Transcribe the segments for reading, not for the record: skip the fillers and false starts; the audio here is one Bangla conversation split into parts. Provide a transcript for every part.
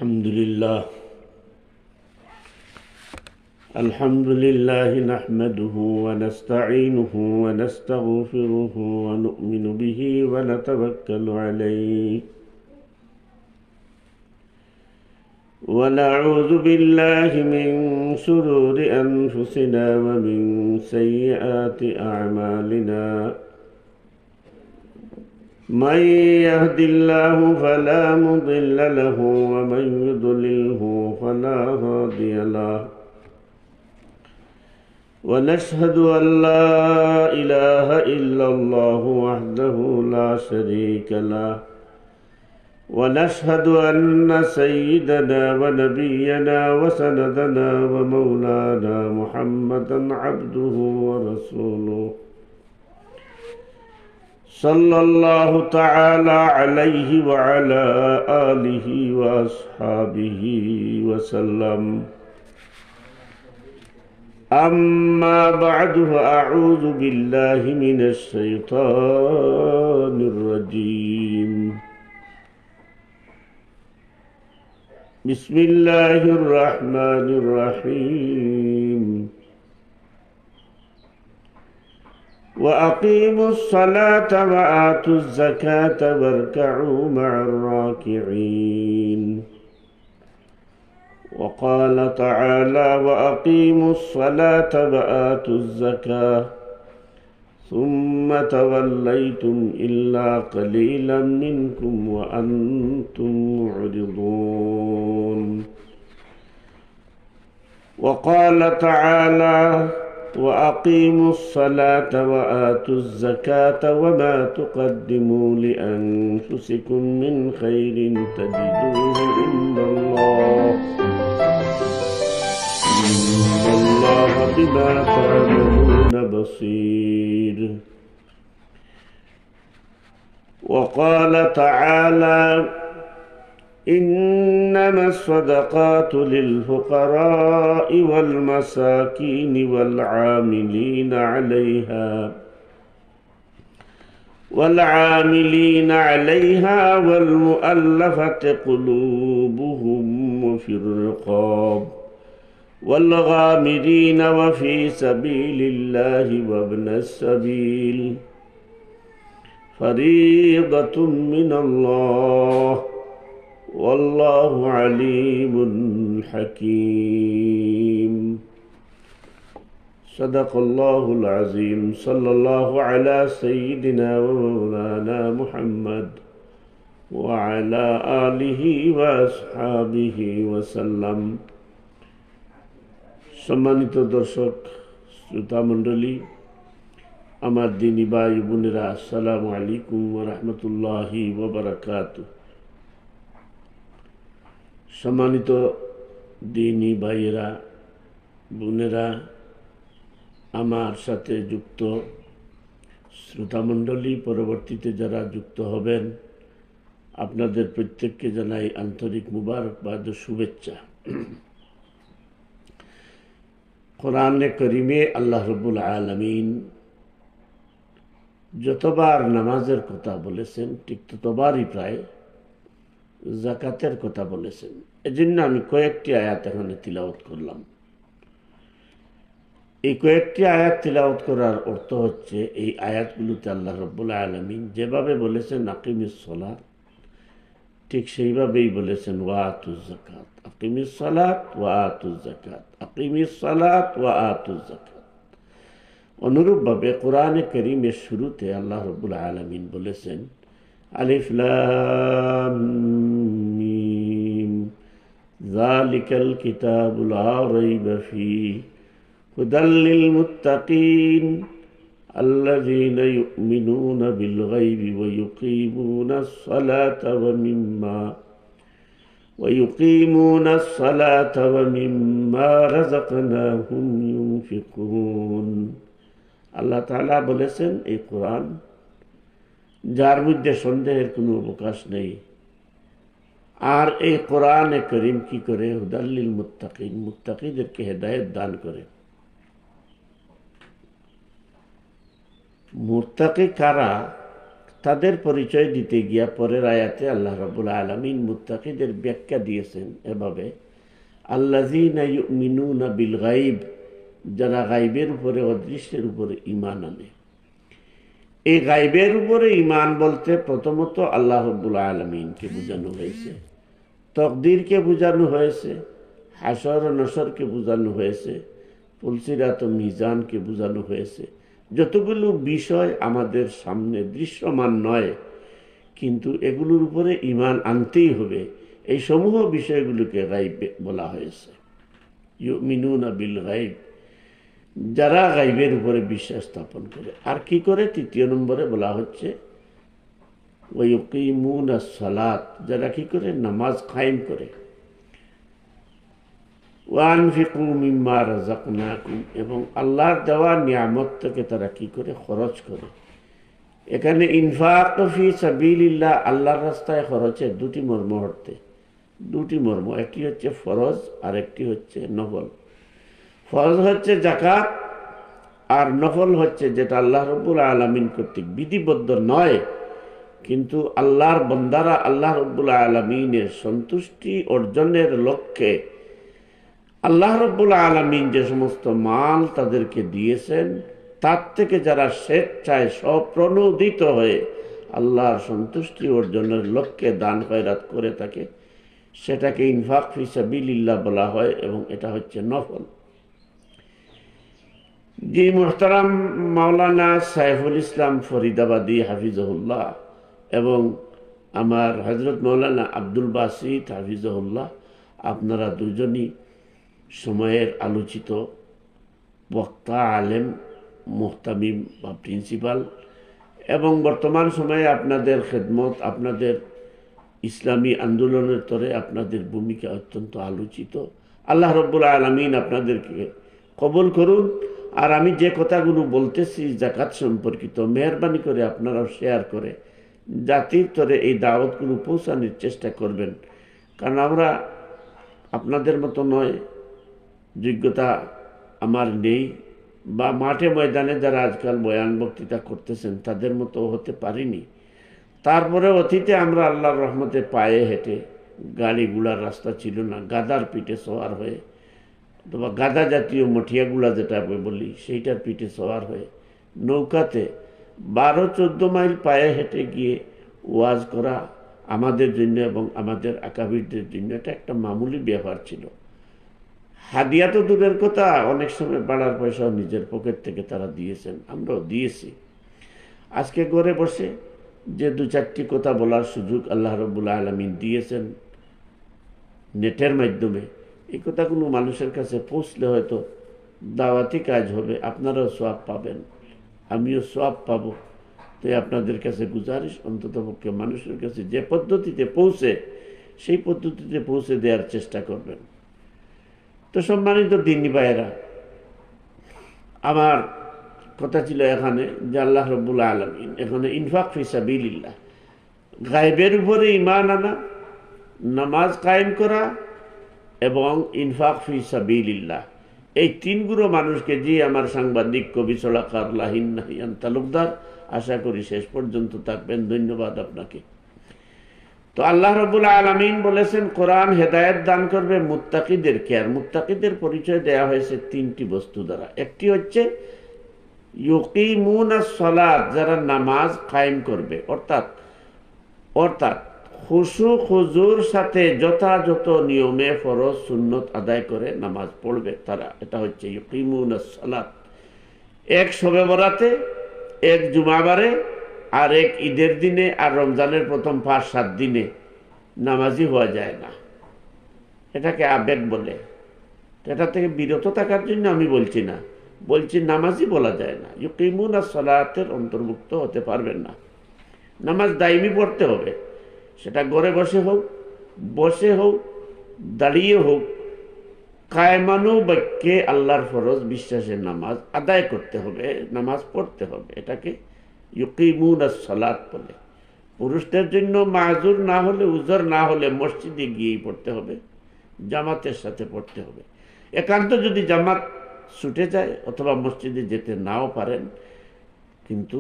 الحمد لله نحمده ونستعينه ونستغفره ونؤمن به ونتوكل عليه ونعوذ بالله من شرور أنفسنا ومن سيئات أعمالنا من يهد الله فلا مضل له ومن يضلله فلا هادي له ونشهد أن لا إله إلا الله وحده لا شريك له ونشهد أن سيدنا ونبينا وسندنا ومولانا محمدا عبده ورسوله صلى الله تعالى عليه وعلى آله وأصحابه وسلم أما بعد فأعوذ بالله من الشيطان الرجيم بسم الله الرحمن الرحيم وأقيموا الصلاة وآتوا الزكاة واركعوا مع الراكعين وقال تعالى وأقيموا الصلاة وآتوا الزكاة ثم توليتم إلا قليلا منكم وأنتم معرضون وقال تعالى وأقيموا الصلاة وآتوا الزكاة وما تقدموا لأنفسكم من خير تجدوه عند الله إن الله بما تعملون بصير وقال تعالى إنما الصدقات للفقراء والمساكين والعاملين عليها والمؤلفة قلوبهم وفي الرقاب والغامرين وفي سبيل الله وابن السبيل فريضة من الله والله عليم حكيم صدق الله العظيم صلى الله على سيدنا ومولانا محمد وعلى آله وأصحابه وسلم সম্মানিত দর্শক শ্রোতা মণ্ডলী আমার দিনী ভাই বোনেরা আসসালামু আলাইকুম ওয়া রাহমাতুল্লাহি ওয়া বারাকাতুহু সম্মানিত দিনী ভাইয়েরা বোনেরা আমার সাথে যুক্ত শ্রোতামণ্ডলী পরবর্তীতে যারা যুক্ত হবেন আপনাদের প্রত্যেককে জানাই আন্তরিক মুবারকবাদ ও শুভেচ্ছা। কোরআনে করিমে আল্লাহ রাব্বুল আলামিন যতবার নামাজের কথা বলেছেন ঠিক ততবারই প্রায় যাকাতের কথা বলেছেন। এজন্য আমি কয়েকটি আয়াত এখানে তিলাওয়াত করলাম। এই কয়েকটি আয়াত তিলাওয়াত করার অর্থ হচ্ছে এই আয়াতগুলোতে আল্লাহ রাব্বুল আলামিন যেভাবে বলেছেন আকিমিস সালাত ঠিক সেইভাবেই বলেছেন ওয়া আতুজ যাকাত, আকিমিস সালাত ওয়া আতুজ যাকাত, আকিমিস সালাত ওয়া আতুজ যাকাত। অনুরূপভাবে কোরআনে কারীমের শুরুতে আল্লাহ রাব্বুল আলামিন বলেছেন আলিফ লাম মিম যালিকাল কিতাবু লা রাইবা ফীহি হুদাল লিল মুত্তাকিন الذين يؤمنون بالغيب ويقيمون الصلاة ومما رزقناهم ينفقون। আল্লাহ তাআলা বলেছেন এই কোরআন যার মধ্যে সন্দেহের কোনো অবকাশ নেই। আর এই কোরআনে করিম কি করে হুদাল লিল মুত্তাকিন, মুত্তাকিদেরকে হেদায়েত দান করে। মুত্তাকি কারা তাদের পরিচয় দিতে গিয়া পরের আয়াতে আল্লাহ রাব্বুল আলামিন মুত্তাকিদের ব্যাখ্যা দিয়েছেন এভাবে, আল্লাযীনা ইউমিনুনা বিল গায়ব, যারা গায়বের উপরে, অদৃশ্যের উপরে ঈমান আনে। এই গায়বের উপরে ঈমান বলতে প্রথমত আল্লাহ রাব্বুল আলামিনকে বোঝানো হয়েছে, তকদিরকে বোঝানো হয়েছে, হাসর ও নসরকে বোঝানো হয়েছে, ফুলসিরাত ও মিজানকে বোঝানো হয়েছে। যতগুলো বিষয় আমাদের সামনে দৃশ্যমান নয়, কিন্তু এগুলোর উপরে ঈমান আনতেই হবে, এই সমূহ বিষয়গুলোকে গায়ব বলা হয়েছে। ইউমিনুনা বিল গায়ব, যারা গায়বের উপরে বিশ্বাস স্থাপন করে। আর কি করে? তৃতীয় নম্বরে বলা হচ্ছে ওয়ায়ুকিমুনাস সালাত, যারা কি করে? নামাজ কায়েম করে। ওয়ানফিকু মিম্মা রাযাকনাকুম, এবং আল্লাহর দেওয়া নিয়ামত থেকে তারা কি করে? খরচ করে। এখানে ইনফাক ফি সাবিলিল্লাহ, আল্লাহর রাস্তায় খরচের দুটি মর্ম অর্থে, দুটি মর্ম। একটি হচ্ছে ফরজ আর একটি হচ্ছে নফল। ফরজ হচ্ছে যাকাত, আর নফল হচ্ছে যেটা আল্লাহ রাব্বুল আলামিন কর্তৃক বিধিবদ্ধ নয়, কিন্তু আল্লাহর বান্দারা আল্লাহ রাব্বুল আলামিনের সন্তুষ্টি অর্জনের লক্ষ্যে আল্লাহ রাব্বুল আলামিন যে সমস্ত মাল তাদেরকে দিয়েছেন, তার থেকে যারা স্বেচ্ছায় স্বপ্রণোদিত হয়ে আল্লাহর সন্তুষ্টি অর্জনের লক্ষ্যে দান খয়রাত করে থাকে, সেটাকে ইনফাক ফি সাবিলিল্লাহ বলা হয়, এবং এটা হচ্ছে নফল। জি মুহতারাম মাওলানা সাইফুল ইসলাম ফরিদাবাদী হাফিজহুল্লাহ এবং আমার হযরত মাওলানা আব্দুল বাসিত হাফিজহুল্লাহ, আপনারা দুজনই সময়ের আলোচিত বক্তা, আলেম, মুহতামিম বা প্রিন্সিপাল, এবং বর্তমান সময়ে আপনাদের খেদমত, আপনাদের ইসলামী আন্দোলনের তরে আপনাদের ভূমিকা অত্যন্ত আলোচিত। আল্লাহ রাব্বুল আলামিন আপনাদেরকে কবুল করুন। আর আমি যে কথাগুলো বলতেছি যাকাত সম্পর্কিত, মেহরবানি করে আপনারাও শেয়ার করে জাতির তরে এই দাওয়াতগুলো পৌঁছানোর চেষ্টা করবেন। কারণ আমরা আপনাদের মতো নয়, যোগ্যতা আমার নেই, বা মাঠে ময়দানে যারা আজকাল বয়ান বক্তৃতা করতেছেন তাদের মতো হতে পারিনি। তারপরে অতীতে আমরা আল্লাহর রহমতে পায়ে হেঁটে, গাড়িগুলার রাস্তা ছিল না, গাদার পিঠে সওয়ার হয়ে, অথবা গাদা জাতীয় মঠিয়াগুলা যেটা বলি সেইটার পিঠে সওয়ার হয়ে নৌকাতে 12-14 মাইল পায়ে হেঁটে গিয়ে ওয়াজ করা আমাদের জন্য এবং আমাদের আকাবিরদের জন্য এটা একটা মামুলি ব্যবহার ছিল। হাদিয়া তো দূরের কথা, অনেক সময় বাড়ার পয়সাও নিজের পকেট থেকে তারা দিয়েছেন, আমরাও দিয়েছি। আজকে ঘরে বসে যে 2-4টি কথা বলার সুযোগ আল্লাহ রাব্বুল আলামিন দিয়েছেন নেটের মাধ্যমে, এই কথাগুলো মানুষের কাছে পৌঁছলে হয়তো দাওয়াতি কাজ হবে, আপনারাও সওয়াব পাবেন, আমিও সওয়াব পাবো। তাই আপনাদের কাছে গুজারিশ, অন্ততপক্ষে মানুষের কাছে যে পদ্ধতিতে পৌঁছে সেই পদ্ধতিতে পৌঁছে দেওয়ার চেষ্টা করবেন। তো সম্মানিত দ্বীনী ভাইয়েরা, আমার কথা ছিল এখানে যে আল্লাহ রাব্বুল আলামিন এখানে ইনফাক ফি সাবিলিল্লাহ, গায়বের উপরে ঈমান আনা, নামাজ কায়েম করা এবং ইনফাক ফি সাবিলিল্লাহ, এই তিনগুলো মানুষকে, যে আমার সাংবাদিক কবি সলাকার লাহিন নাহিয়ান তালুকদার, আশা করি শেষ পর্যন্ত থাকবেন। ধন্যবাদ আপনাকে। তো আল্লাহ রাব্বুল আলামিন বলেছেন কোরআন হেদায়েত দান করবে মুত্তাকিদেরকে, আর মুত্তাকিদের পরিচয় দেয়া হয়েছে 3টি বস্তু দ্বারা। একটি হচ্ছে ইউকিমুনাস সালাত, যারা নামাজ কায়েম করবে, অর্থাৎ খুশু খুজুর সাথে যথাযথ নিয়মে ফরজ সুন্নত আদায় করে নামাজ পড়বে তারা, এটা হচ্ছে ইউকিমুনাস সালাত। এক শবে বরাতে, এক জুমাবারে, আর এক ঈদের দিনে, আর রমজানের প্রথম 5-7 দিনে নামাজি হওয়া যায় না। এটাকে আবেগ বলে। এটা থেকে বিরত থাকার জন্য আমি বলছি না, বলছি নামাজি বলা যায় না, ইউকিমুনাস সালাতের অন্তর্ভুক্ত হতে পারবেন না। নামাজ দায়মি পড়তে হবে, সেটা ঘরে বসে হোক, দাঁড়িয়ে হোক, কায়মানু বাক্যে আল্লাহর ফরজ বিশ্বাসের নামাজ আদায় করতে হবে, নামাজ পড়তে হবে। এটাকে ইউকিমুনাস সালাত বলে। পুরুষদের জন্য মাযুর না হলে, উযর না হলে মসজিদে গিয়েই পড়তে হবে, জামাতের সাথে পড়তে হবে। একান্ত যদি জামাত ছুটে যায় অথবা মসজিদে যেতে নাও পারেন, কিন্তু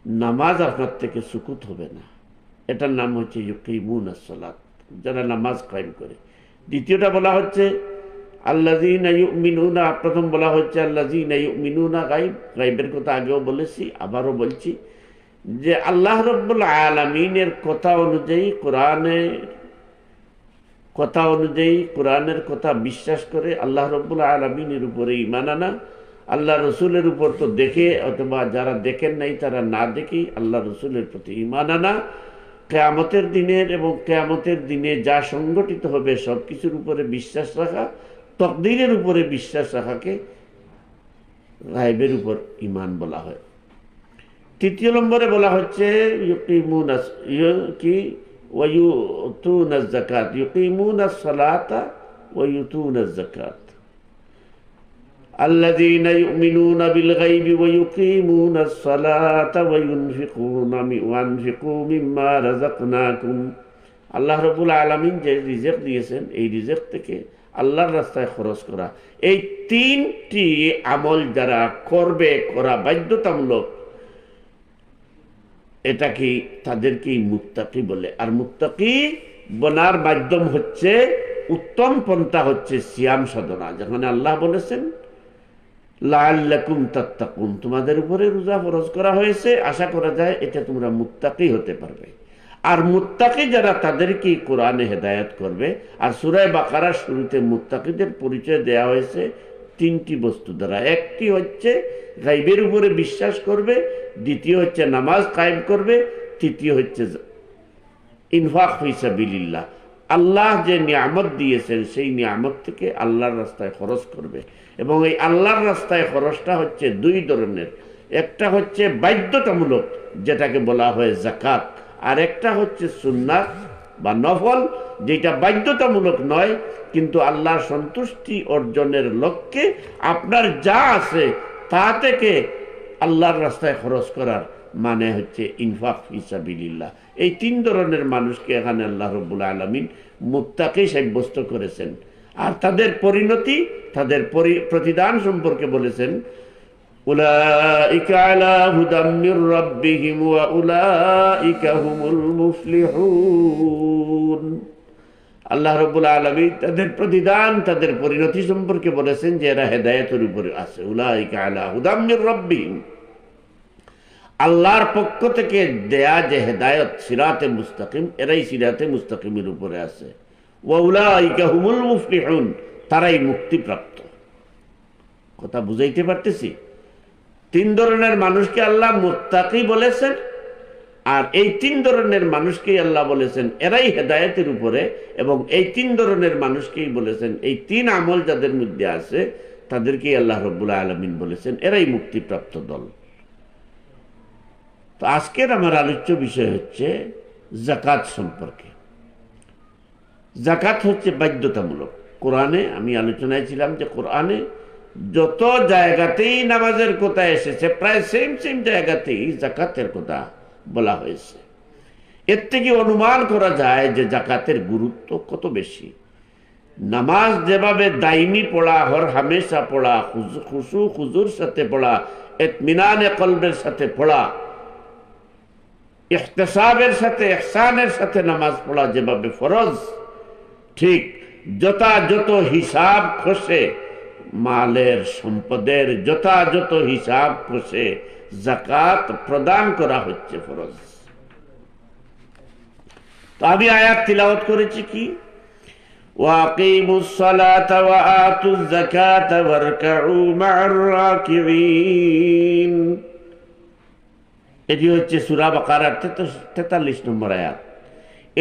নামাজ আপনার থেকে সুকুত হবে না। এটার নাম হচ্ছে ইউকিমুনাস সালাত, যারা নামাজ কায়েম করে। দ্বিতীয়টা বলা হচ্ছে আল্লাযীনা ইউমিনুনা, প্রথম বলা হচ্ছে আল্লাযীনা ইউমিনুনা গায়ব, গায়বের কথা আগেও বলেছি, আবারও বলছি যে আল্লাহ রাব্বুল আলামিনের কথা অনুযায়ী, কোরআনের কথা বিশ্বাস করে আল্লাহ রাব্বুল আলামিনের উপরে ঈমান আনা। আল্লাহ রসুলের উপর তো দেখে, অথবা যারা দেখেন নাই তারা না দেখেই আল্লাহ রসুলের প্রতি ঈমান আনা। কিয়ামতের দিনের এবং কিয়ামতের দিনে যা সংগঠিত হবে সব কিছুর উপরে বিশ্বাস রাখা, তকদীরের উপরে বিশ্বাস রাখাকে গায়বের উপর ঈমান বলা হয়। তৃতীয় নম্বরে বলা হচ্ছে ইউকিমুনাস ওয়ায়ুতুনাজ যাকাত, ইউকিমুনাস সালাতা ওয়ায়ুতুনাজ যাকাত। الذين يؤمنون بالغيب ويقيمون الصلاة وينفقوا مما رزقناكم। আল্লাহ রাব্বুল আলামিন যে রিজিক দিয়েছেন, এই রিজিক থেকে আল্লাহর রাস্তায় খরচ করা, এই তিনটি আমল যারা করবে, করা বাধ্যতামূলক, এটাকে তাদেরকেই মুত্তাকি বলে। আর মুত্তাকি বনার মাধ্যম হচ্ছে, উত্তম পন্থা হচ্ছে সিয়াম সাধনা। যেখানে আল্লাহ বলেছেন লাআল্লাকুম তাত্তাকুন, তোমাদের উপরে রোজা ফরজ করা হয়েছে, আশা করা যায় এটা তোমরা মুত্তাকি হতে পারবে। আর মুত্তাকি যারা, তাদেরকে কোরআনে হেদায়েত করবে। আর সূরা বাকারার শুরুতে মুত্তাকিদের পরিচয় দেয়া হয়েছে তিনটি বস্তু দ্বারা। একটি হচ্ছে গায়বের উপরে বিশ্বাস করবে, দ্বিতীয় হচ্ছে নামাজ কায়েম করবে, তৃতীয় হচ্ছে ইনফাক ফি সাবিলিল্লাহ। আল্লাহ যে নিয়ামত দিয়েছেন সেই নিয়ামত থেকে আল্লাহর রাস্তায় খরচ করবে। এবং এই আল্লাহর রাস্তায় খরচটা হচ্ছে দুই ধরনের, একটা হচ্ছে বাধ্যতামূলক যেটাকে বলা হয় যাকাত, আর একটা হচ্ছে সুন্নাত বা নফল, যেটা বাধ্যতামূলক নয় কিন্তু আল্লাহর সন্তুষ্টি অর্জনের লক্ষ্যে আপনার যা আছে তা থেকে আল্লাহর রাস্তায় খরচ করার মানে হচ্ছে ইনফাক ফি সাবিলিল্লাহ। এই তিন ধরনের মানুষকে এখানে আল্লাহ রাব্বুল আলামিন মুত্তাকি সাব্যস্ত করেছেন। আর তাদের পরিণতি, তাদের প্রতিদান সম্পর্কে বলেছেন উলাইকা আলা হুদাম মির রাব্বিহিম ওয়া উলাইকা হুমুল মুফলিহুন। আল্লাহ রাব্বুল আলামিন তাদের প্রতিদান, তাদের পরিণতি সম্পর্কে বলেছেন যে এরা হেদায়েতের উপরে আছে। উলাইকা আলা হুদাম মির রাব্বিহিম, আল্লাহর পক্ষ থেকে দেয়া যে হেদায়েত সিরাতে মুস্তাকিম, এরাই সিরাতে মুস্তাকিমের উপরে আছে। ওয়া উলাইকা হুমুল মুফলিহুন, তারাই মুক্তিপ্রাপ্ত। কথা বুঝাইতে পারতেছি? তিন ধরনের মানুষকে আল্লাহ মুত্তাকি বলেছেন, আর এই তিন ধরনের মানুষকেই আল্লাহ বলেছেন এরাই হেদায়েতের উপরে, এবং এই তিন ধরনের মানুষকেই বলেছেন, এই তিন আমল যাদের মধ্যে আছে তাদেরকেই আল্লাহ রাব্বুল আলামিন বলেছেন এরাই মুক্তিপ্রাপ্ত দল। তো আজকের আমার আলোচ্য বিষয় হচ্ছে যাকাত সম্পর্কে। যাকাত হচ্ছে বাধ্যতামূলক। কোরআনে আমি আলোচনায় ছিলাম যে কোরআনে যত জায়গাতেই নামাজের কথা এসেছে প্রায় সেম জায়গাতেই যাকাতের কথা বলা হয়েছে। এর থেকে অনুমান করা যায় যে যাকাতের গুরুত্ব কত বেশি। নামাজ যেভাবে দাইমি পড়া, হর হামেশা পড়া, খুশু খুজুর সাথে পড়া, ইতমিনানে কলবের সাথে পড়া, ইহতিসাবের সাথে, ইহসানের সাথে নামাজ পড়া যেভাবে ফরজ, ঠিক যথাযথ হিসাব কষে মালের সম্পদের যথাযথ হিসাব কষে যাকাত প্রদান করা হচ্ছে ফরজ। তো আমি আয়াত তিলাওয়াত করেছি কি, ওয়াকিমুস সালাতা ওয়া আতুজ যাকাতা ওয়ারকাউ মা'আর রাকিঈন। এটি হচ্ছে সূরা বাকারার 43 নম্বর আয়াত।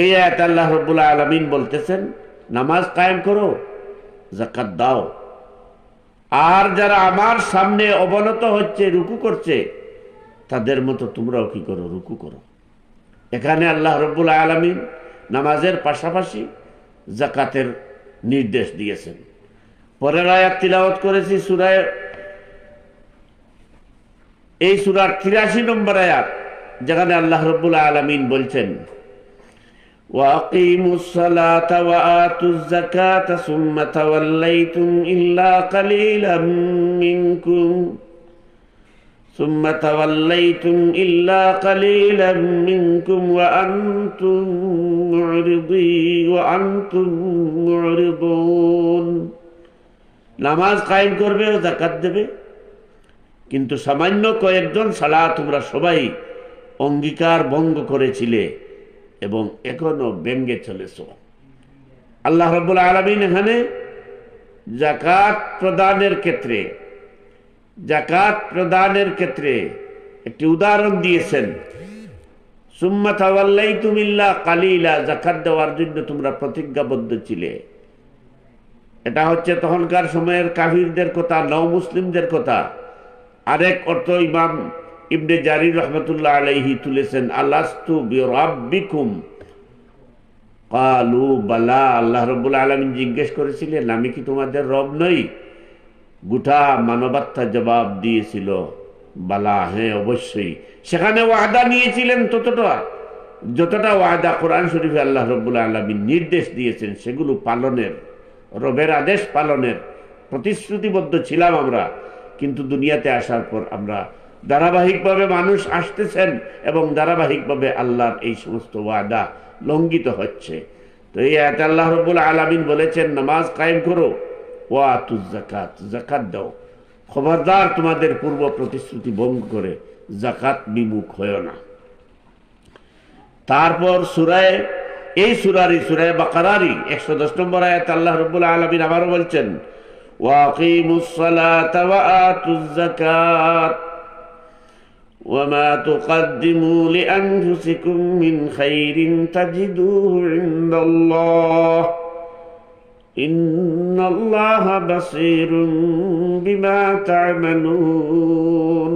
এই আয়াত আল্লাহ রাব্বুল আলামিন বলতেছেন নামাজ কায়েম করো, যাকাত দাও, আর যারা আমার সামনে অবনত হচ্ছে, রুকু করছে, তাদের মতো তোমরাও কি করো, রুকু করো। এখানে আল্লাহ রাব্বুল আলামিন নামাজের পাশাপাশি যাকাতের নির্দেশ দিয়েছেন। পরের আয়াত তিলাওয়াত করেছি এই সূরার 83 নম্বর আয়াত, যেখানে আল্লাহ রাব্বুল আলামিন বলছেন وَأَقِيمُوا الصَّلَاةَ وَآتُوا الزَّكَاةَ ثُمَّ تَوَلَّيْتُمْ إِلَّا قَلِيلًا مِنْكُمْ সুম্মা তাওয়াল্লাইতুম ইল্লা কালিলাম মিনকুম ওয়া আনতুম মুরিদুন। নামাজ কায়েম করবে ও যাকাত দেবে, কিন্তু সামান্য কয়েকজন ছাড়া তোমরা সবাই অঙ্গীকার ভঙ্গ করেছিলে এবং এখনো ব্যঙ্গে চলেছ। আল্লাহ রাব্বুল আলামিন এখানে যাকাত প্রদানের ক্ষেত্রে একটি উদাহরণ দিয়েছেন। সুম্মা তাওয়াল্লাইতুম ইল্লা কালিলা, যাকাত দেওয়ার জন্য তোমরা প্রতিজ্ঞাবদ্ধ ছিলে। এটা হচ্ছে তখনকার সময়ের কাফিরদের কথা, নও মুসলিমদের কথা। আরেক অর্থ ইমাম ইবনে জারির রহমতুল্লাহ আলাইহি তুলেছেন, আলাস্তু বিরাব্বিকুম ক্বালু বালা। আল্লাহ রাব্বুল আলামিন জিজ্ঞেস করেছিলেন, আমি কি তোমাদের রব নই? গোটা মানবাত্মা জবাব দিয়েছিল, বালা, হ্যাঁ অবশ্যই। সেখানে ওয়াদা নিয়েছিলেন যতটা ওয়াদা কোরআন শরীফে আল্লাহ রাব্বুল আলামিন নির্দেশ দিয়েছেন সেগুলো পালনের, রবের আদেশ পালনের প্রতিশ্রুতিবদ্ধ ছিলাম আমরা। কিন্তু দুনিয়াতে আসার পর আমরা ধারাবাহিকভাবে মানুষ আসতেছেন এবং ধারাবাহিকভাবে আল্লাহর এই সমস্ত ওয়াদা লঙ্ঘিত হচ্ছে। তো এই আয়াতে আল্লাহ রাব্বুল আলামিন বলেছেন, নামাজ কায়েম করো, ওয়াতুজ যাকাত, যাকাত দাও। খবরদার তোমাদের পূর্ব প্রতিশ্রুতি ভঙ্গ করে যাকাত বিমুখ হয় না। তারপর এই সূরায় বাকারারই 110 নম্বর আয়াত আল্লাহ রাব্বুল আলামিন আবারও বলছেন, ওয়াকিমুস সালাতা ওয়া আতুজ যাকাত ওয়ামা তুকদ্দিমু লিআনফুসিকুম মিন খাইরিন তাজিদুহু ইনদাল্লাহ ইন্নাল্লাহা বাসীরুম বিমা তা'মালুন।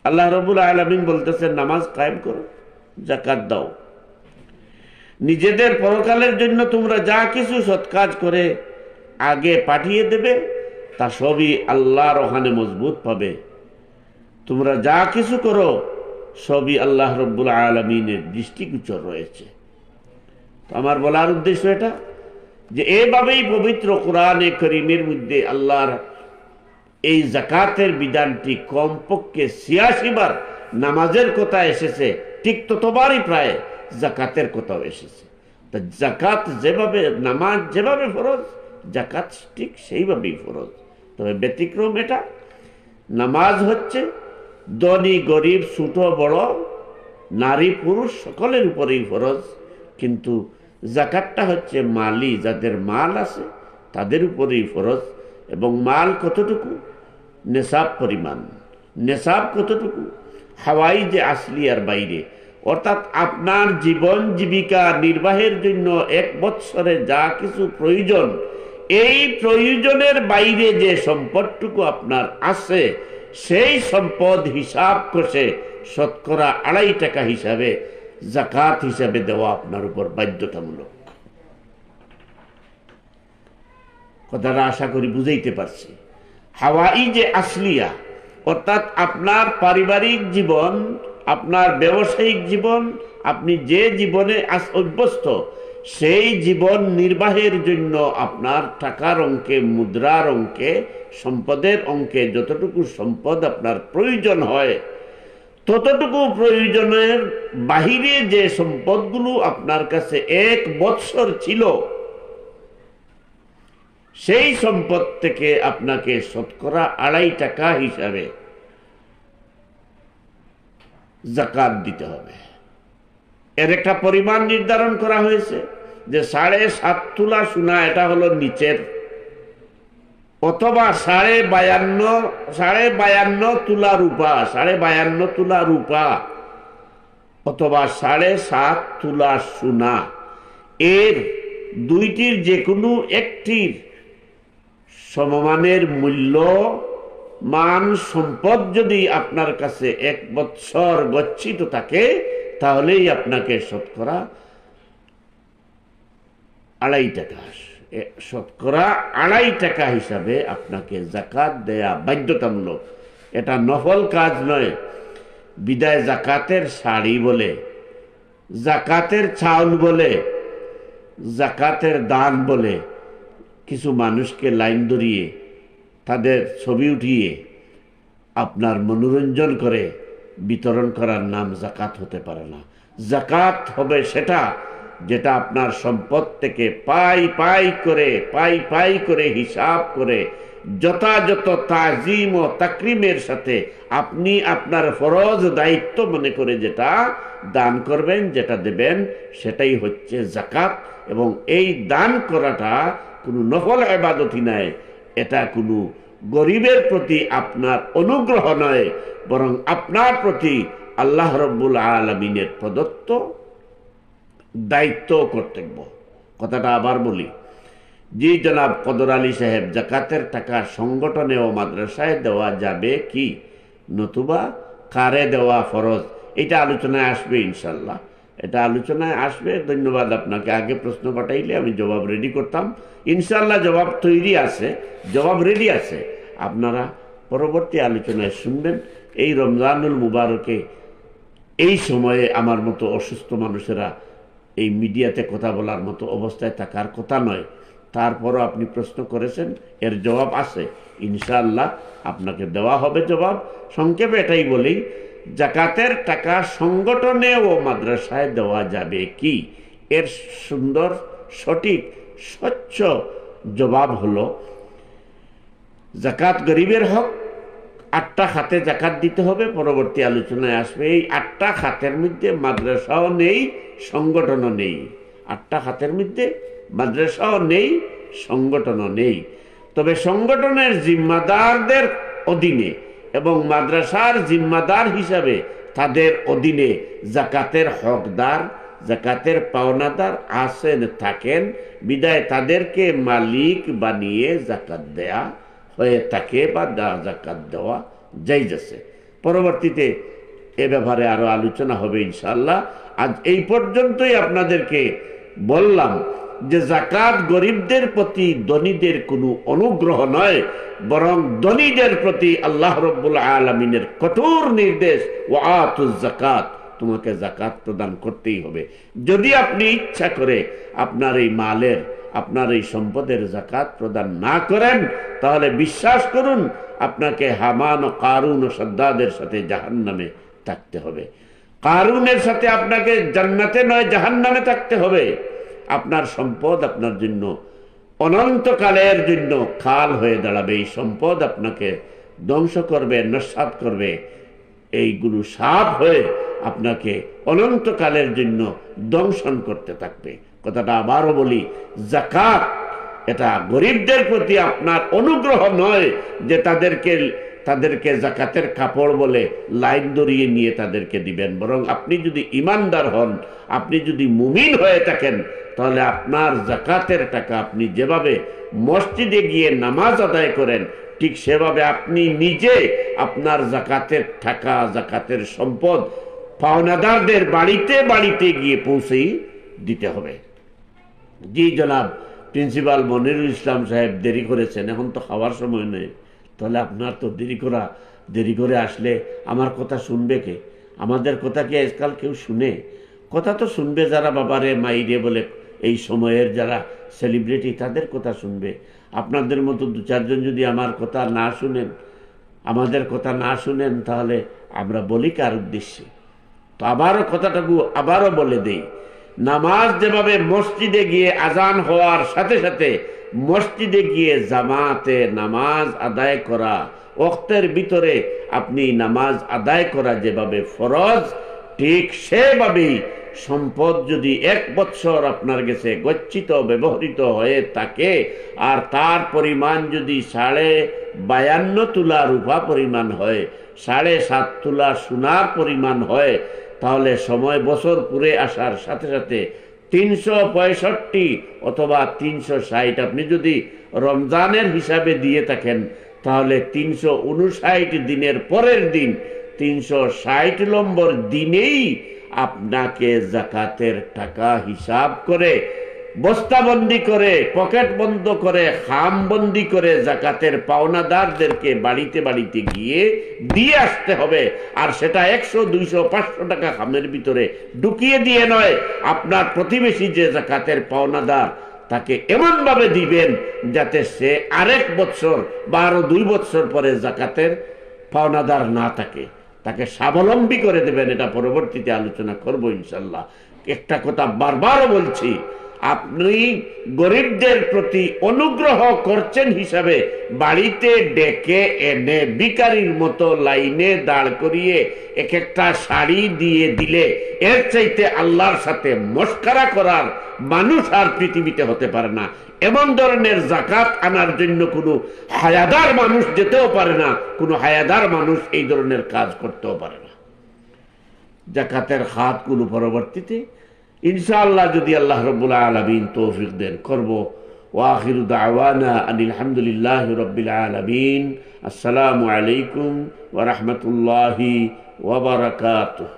আল্লাহ রাব্বুল আলামিন বলতেছেন, নামাজ কায়েম করো, যাকাত দাও। নিজেদের পরকালের জন্য তোমরা যা কিছু সৎ কাজ করে আগে পাঠিয়ে দেবে তা সবই আল্লাহর ওখানে মজবুত পাবে। তোমরা যা কিছু করো সবই আল্লাহ রাব্বুল আলামিনের দৃষ্টিগোচর রয়েছে। তো আমার বলার উদ্দেশ্য এটা যে এভাবেই পবিত্র কোরআনে কারীমের মধ্যে আল্লাহর এই যাকাতের বিধানটি কমপক্ষে ৮৬ বার নামাজের কথা এসেছে, ঠিক ততবারই প্রায় যাকাতের কথাও এসেছে। তা যাকাত যেভাবে, নামাজ যেভাবে ফরজ, যাকাত ঠিক সেইভাবেই ফরজ। তবে ব্যতিক্রম এটা, নামাজ হচ্ছে ধনী গরিব ছোট বড় নারী পুরুষ সকলের উপরেই ফরজ, কিন্তু যাকাতটা হচ্ছে মালি, যাদের মাল আছে তাদের উপরেই ফরজ। এবং মাল কতটুকু? নেশাব পরিমাণ। নেশাব কতটুকু? হাওয়াই যে আসলিয়ার বাইরে, অর্থাৎ আপনার জীবন জীবিকা নির্বাহের জন্য 1 বৎসরে যা কিছু প্রয়োজন, এই প্রয়োজনের বাইরে যে সম্পদটুকু আপনার আছে সেই সম্পদ হিসাব কষে শতকরা 2.5 টাকা হিসাবে যাকাত হিসাবে দেওয়া আপনার উপর বাধ্যতামূলক। কথাটা আশা করি বুঝাইতে পারছি। হাওয়াই যে আসলিয়া, অর্থাৎ আপনার পারিবারিক জীবন, আপনার ব্যবসায়িক জীবন, আপনি যে জীবনে অভ্যস্ত সেই জীবন নির্বাহের জন্য আপনার টাকার অঙ্কে, মুদ্রার অঙ্কে, সম্পদের অঙ্কে যতটুকু সম্পদ আপনার প্রয়োজন হয়, ততটুকু প্রয়োজনের বাহিরে যে সম্পদগুলো আপনার কাছে 1 বৎসর ছিল, সেই সম্পদ থেকে আপনাকে শতকরা 2.5 টাকা হিসাবে যাকাত দিতে হবে। এর একটা পরিমাণ নির্ধারণ করা হয়েছে যে 7.5 তোলা সোনা, এটা হলো নিচের, অথবা 52.5 তোলা রূপা, 52.5 তোলা রূপা, অথবা 7.5 তোলা সোনা। এর দুইটির যে কোনো একটির সমমানের মূল্য মান সম্পদ যদি আপনার কাছে 1 বৎসর গচ্ছিত থাকে, তাহলেই আপনাকে শতকরা 2.5 টাকা, শতকরা 2.5 টাকা হিসাবে আপনাকে যাকাত দেয়া বাধ্যতামূলক। এটা নফল কাজ নয়। বিদায় যাকাতের শাড়ি বলে, যাকাতের চাউল বলে, যাকাতের দান বলে কিছু মানুষকে লাইন ধরিয়ে তাদের ছবি উঠিয়ে আপনার মনোরঞ্জন করে বিতরণ করার নাম জাকাত হতে পারে না। জাকাত হবে সেটা যেটা আপনার সম্পদ থেকে পাই পাই করে হিসাব করে যথাযথ তাজিম ও তাকরিমের সাথে আপনি আপনার ফরজ দায়িত্ব মনে করে যেটা দান করবেন, যেটা দেবেন, সেটাই হচ্ছে জাকাত। এবং এই দান করাটা কোনো নফল ইবাদতই নয়, এটা কোনো গরিবের প্রতি আপনার অনুগ্রহ নয়, বরং আপনার প্রতি আল্লাহ রব্বুল আলামিনের প্রদত্ত দায়িত্ব কর্তব্য। কথাটা আবার বলি, জি জনাব কদর আলী সাহেব, জাকাতের টাকা সংগঠনে ও মাদ্রাসায় দেওয়া যাবে কি, নতুবা কারে দেওয়া ফরজ? এটা আলোচনায় আসবে ইনশাল্লাহ, এটা আলোচনায় আসবে। ধন্যবাদ আপনাকে। আগে প্রশ্ন পাঠাইলে আমি জবাব রেডি করতাম। ইনশাল্লাহ জবাব তৈরি আছে, জবাব রেডি আছে। আপনারা পরবর্তী আলোচনায় শুনবেন। এই রমজানুল মুবারকে এই সময়ে আমার মতো অসুস্থ মানুষেরা এই মিডিয়াতে কথা বলার মতো অবস্থায় থাকার কথা নয়। তারপরও আপনি প্রশ্ন করেছেন, এর জবাব আছে ইনশাআল্লাহ, আপনাকে দেওয়া হবে জবাব। সংক্ষেপে এটাই বলি, জাকাতের টাকা সংগঠনে ও মাদ্রাসায় দেওয়া যাবে কি, এর সুন্দর সঠিক স্বচ্ছ জবাব হলো, জাকাত গরিবের হক। 8টা খাতে জাকাত দিতে হবে, পরবর্তী আলোচনায় আসবে। এই 8টা খাতের মধ্যে মাদ্রাসাও নেই, সংগঠনও নেই। 8টা খাতের মধ্যে মাদ্রাসাও নেই, সংগঠনও নেই। তবে সংগঠনের জিম্মাদারদের অধীনে এবং মাদ্রাসার জিম্মাদার হিসাবে তাদের অধীনে জাকাতের হকদার, জাকাতের পাওনাদার আছেন, থাকেন, বিদায় তাদেরকে মালিক বানিয়ে জাকাত দেয়া হয়ে থাকে বা জাকাত দেওয়া জায়েজ আছে। পরবর্তীতে এ ব্যাপারে আরো আলোচনা হবে ইনশাআল্লাহ। আজ এই পর্যন্তই আপনাদেরকে বললাম যে জাকাত গরিবদের প্রতি ধনীদের কোনো অনুগ্রহ নয়, বরং ধনীদের প্রতি আল্লাহ রাব্বুল আলামিনের কঠোর নির্দেশ, ওয়াতুজ যাকাত, তোমাকে জাকাত প্রদান করতেই হবে। যদি আপনি ইচ্ছা করে আপনার এই মালের, আপনার এই সম্পদের জাকাত প্রদান না করেন, তাহলে বিশ্বাস করুন আপনাকে হামান ও কারুন ও সাদ্দাদের সাথে জাহান্নামে থাকতে হবে। কারুনের সাথে আপনাকে জান্নাতে নয় জাহান্নামে থাকতে হবে। আপনার সম্পদ আপনার জন্য অনন্তকালের জন্য খাল হয়ে দাঁড়াবে। এই সম্পদ আপনাকে ধ্বংস করবে, নস্যাৎ করবে। এইগুলো সাপ হয়ে আপনাকে অনন্তকালের জন্য দংশন করতে থাকবে। কথাটা আবারও বলি, জাকাত এটা গরিবদের প্রতি আপনার অনুগ্রহ নয় যে তাদেরকে জাকাতের কাপড় বলে লাইন ধরিয়ে নিয়ে তাদেরকে দিবেন, বরং আপনি যদি ইমানদার হন, আপনি যদি মুমিন হয়ে থাকেন, তাহলে আপনার জাকাতের টাকা আপনি যেভাবে মসজিদে গিয়ে নামাজ আদায় করেন, ঠিক সেভাবে আপনি নিজে আপনার জাকাতের টাকা, জাকাতের সম্পদ পাওনাদারদের বাড়িতে বাড়িতে গিয়ে পৌঁছেই দিতে হবে। জি জনাব প্রিন্সিপাল মনিরুল ইসলাম সাহেব, দেরি করেছেন, এখন তো খাওয়ার সময় নেই। তাহলে আপনার তো দেরি করে আসলে আমার কথা শুনবে কে? আমাদের কথা কি আজকাল কেউ শুনে? কথা তো শুনবে যারা বাবারে মাইরে বলে এই সময়ের যারা সেলিব্রিটি, তাদের কথা শুনবে। আপনাদের মতো 2-4 জন যদি আমার কথা না শুনেন, আমাদের কথা না শুনেন, তাহলে আমরা বলি কার উদ্দেশ্যে? তো আবারও কথাটাকে আবারও বলে দেই, নামাজ যেভাবে মসজিদে গিয়ে আজান হওয়ার সাথে সাথে মসজিদে গিয়ে জামাতে নামাজ আদায় করা, ওয়াক্তের ভিতরে আপনি নামাজ আদায় করা যেভাবে ফরজ, ঠিক সেভাবেই সম্পদ যদি 1 বছর আপনার কাছে গচ্ছিত ব্যবহৃত হয়ে থাকে, আর তার পরিমাণ যদি 52.5 তোলা রূপা পরিমাণ হয়, 7.5 তোলা সোনার পরিমাণ হয়, তাহলে সময় বছর পুরে আসার সাথে সাথে 365 অথবা 360 আপনি যদি রমজানের হিসাবে দিয়ে থাকেন, তাহলে 359 দিনের পরের দিন 360 নম্বর দিনেই আপনাকে জাকাতের টাকা হিসাব করে, বস্তাবন্দি করে, পকেট বন্ধ করে, খামবন্দি করে জাকাতের পাওনাদারদেরকে বাড়িতে বাড়িতে গিয়ে দিয়ে আসতে হবে। আর সেটা 100, 200, 500 টাকা খামের ভিতরে ঢুকিয়ে দিয়ে নয়, আপনার প্রতিবেশী যে জাকাতের পাওনাদার তাকে এমন ভাবে দিবেন যাতে সে আরেক বছর বা আরো 2 বছর পরে জাকাতের পাওনাদার না থাকে, তাকে স্বাবলম্বী করে দেবেন। এটা পরবর্তীতে আলোচনা করব ইনশাল্লাহ। একটা কথা বারবার বলছি, আপনি গরিবদের প্রতি অনুগ্রহ করছেন হিসাবে বাড়িতে ডেকে এনে ভিখারির মতো লাইনে দাঁড় করিয়ে এক একটা শাড়ি দিয়ে দিলে এর চাইতে আল্লাহর সাথে মস্করা করার মানুষ আর পৃথিবীতে হতে পারে না। এমন ধরনের যাকাত আনার জন্য কোনো হায়াদার মানুষ যেতেও পারে না, কোনো হায়াদার মানুষ এই ধরনের কাজ করতেও পারে না। যাকাতের খাতগুলো পরবর্তীতে ইনশাআল্লাহ যদি আল্লাহ রাব্বুল আলামিন তৌফিক দেন করব। ওয়াখিরু দাওয়ানা আনিল হামদুলিল্লাহি রাব্বিল আলামিন। আসসালামু আলাইকুম ওয়া রাহমাতুল্লাহি ওয়া বারাকাতুহু।